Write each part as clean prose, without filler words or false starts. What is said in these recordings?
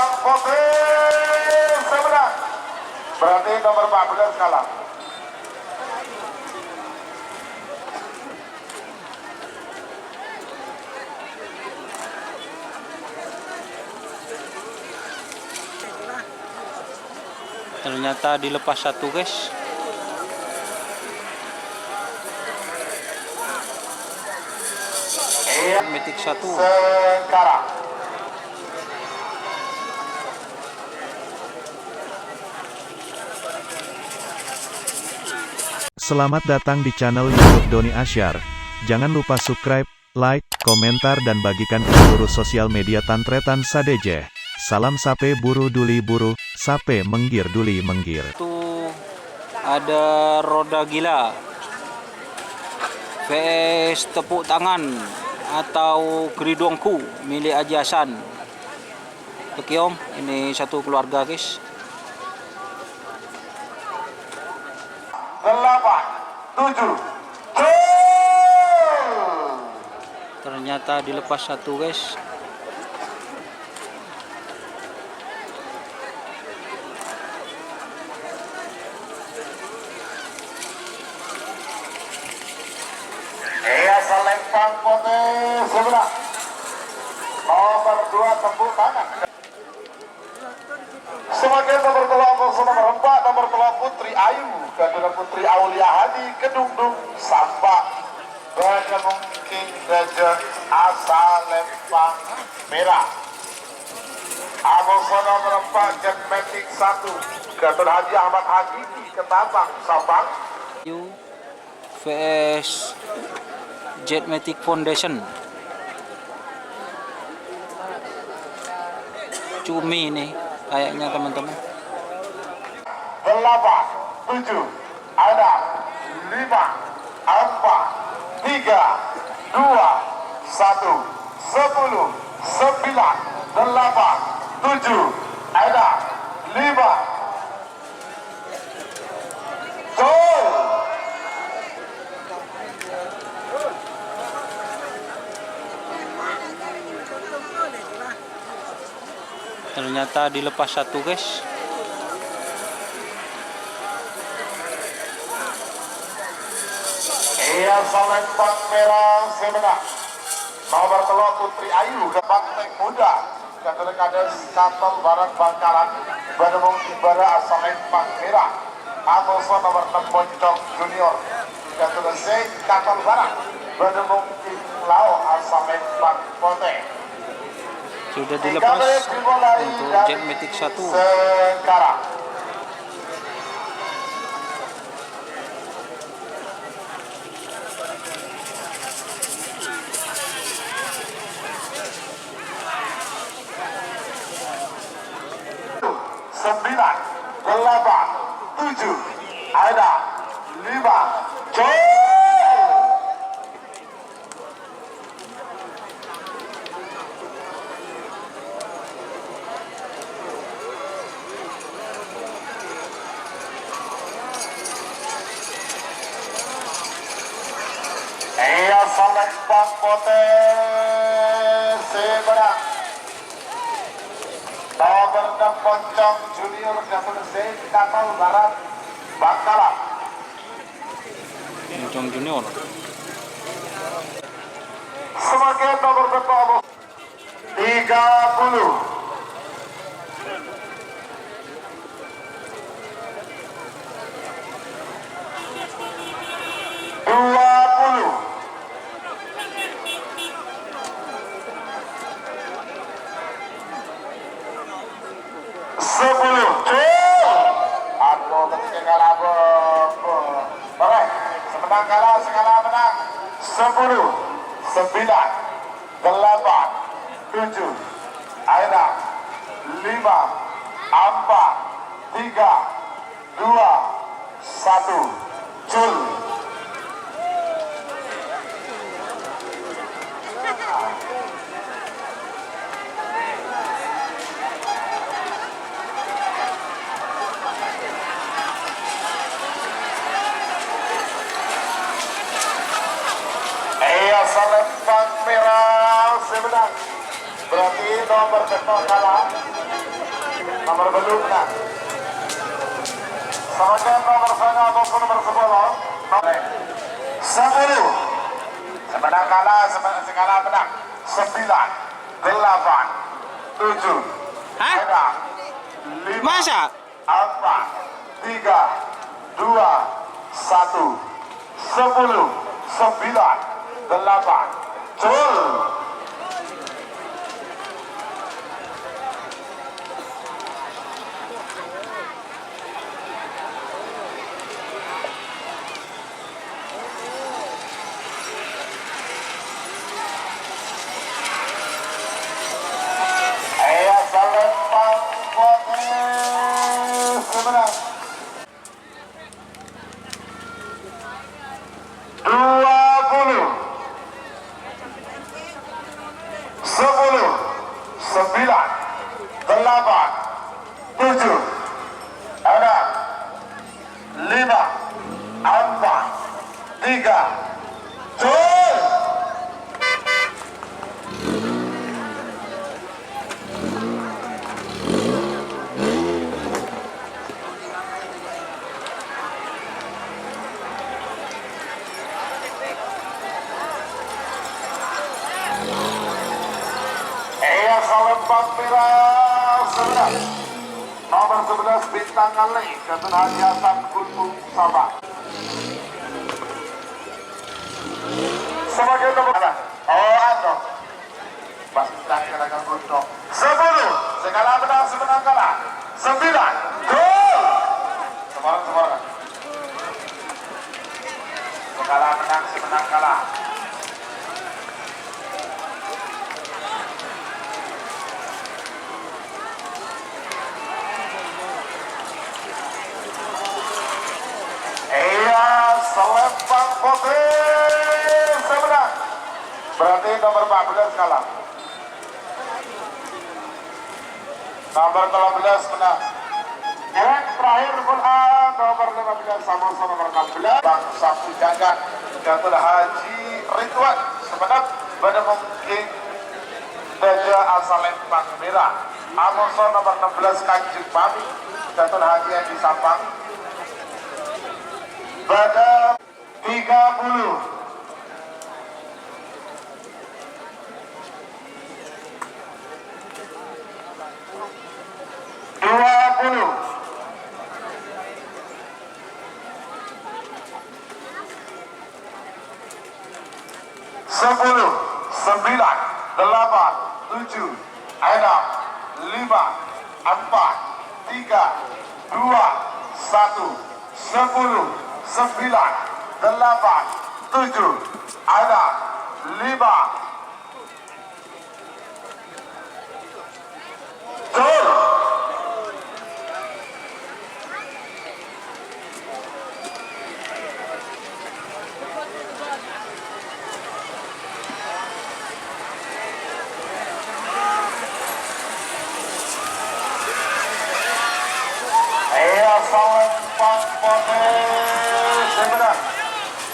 Lempang putih sebenarnya. Berarti nomor 14 kalah. Ternyata dilepas satu, guys. Metik satu. Sekarang Selamat datang di channel YouTube Doni Asyar. Jangan lupa subscribe, like, komentar dan bagikan ke seluruh sosial media Tantretan Sadejeh. Salam sape buru duli buru, sape menggir duli menggir. Itu ada roda gila vs tepuk tangan atau geridongku milik Haji Hasan. Oke om, ini satu keluarga, guys. 8, 7, Ternyata dilepas satu, guys. Lempang putih sebelah. Nomor 2 tepuk tangan. Sebagai nomor 2 nomor 4 nomor 2 Putri Ayu, kedua Putri Aulia Hadi Kedungdung Sampak Bedemung King Raja asal Lempang Merah. Abang nomor 4 Jet Matic 1 Gatot Haji Ahmad Hakiki Ketapang Sabang vs Jetmatic Foundation. Cumi nih kayaknya, teman-teman. 8, 7, ada 5, 4, 3, 2, 1, 10, 9, 8, 7, ada 5. Ternyata dilepas satu, guys. Lempang merah sebelah. Nomor telur Putri Ayu ke Banteng Muda. Kata Kades Kantor Barat Bangkalan. Bademung Imbara asal Lempang merah. Amoso nomor 6 Boncong Junior. Kata Zeng Kantor Barat. Bademung Lau asal Lempang Putih. Sudah dilepas untuk Jetmatic 1. Sekarang sembilan, 8, 7, ada 5, Lempang putih seberang. Nomor 6 Boncong Junior Gatot Zeng Kantor Barat Bangkalan. Boncong Junior. Sebagai nomor berapa 30. Skala menang 10, 9, 8, 7, ada 5, 4, 3, 2, 1, cul. Lempang merah sebenarnya. Berarti nomor 6 kalah. nomor belum menang. Sebagian nomor sana ataupun nomor 10 semenang kalah, sekarang menang 9, 8, 7, Hah? 6, 5, Masa? 4, 3, 2, 1, 10, 9, 8, Jul. Salempang Potes sebenarnya 20, 10, 9, 8, 7, 6, 5, 4, 3, Jul. Salempang merah sebelah nomor 11 Bintang Kali Jatun Haji Hasan Kulpung Sabah. Sebagai nomor ando Mas Bintang akan Gunung 10 segala menang semenang kalah 9 gol semarang segala menang semenang kalah. Salempang Potes sebenarnya berarti nomor 14 kalah, nomor 13 menang. Yang terakhir bola nomor 15 sama-sama nomor 16 Bang Sabtu Janggan Datul Haji Ridwan sebenarnya pada mungkin Daja asal Lempang Merah Amoso nomor 16 Kanjeng Pami Datul Haji yang disapang pada 30 10, 9, 8, 7, 6, 5, 4, 3, 2, 1, 10, 9, 8, 7, 6, 5, Jul. Salempang Potes sebenarnya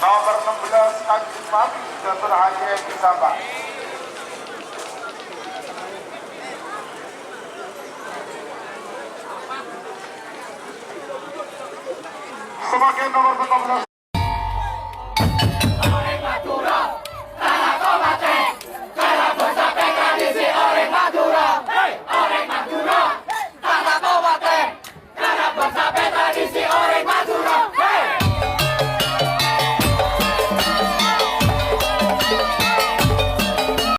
nomor 16 Kanjeng Pami Datul Haji Edi Sabah. Sebagai nomor 14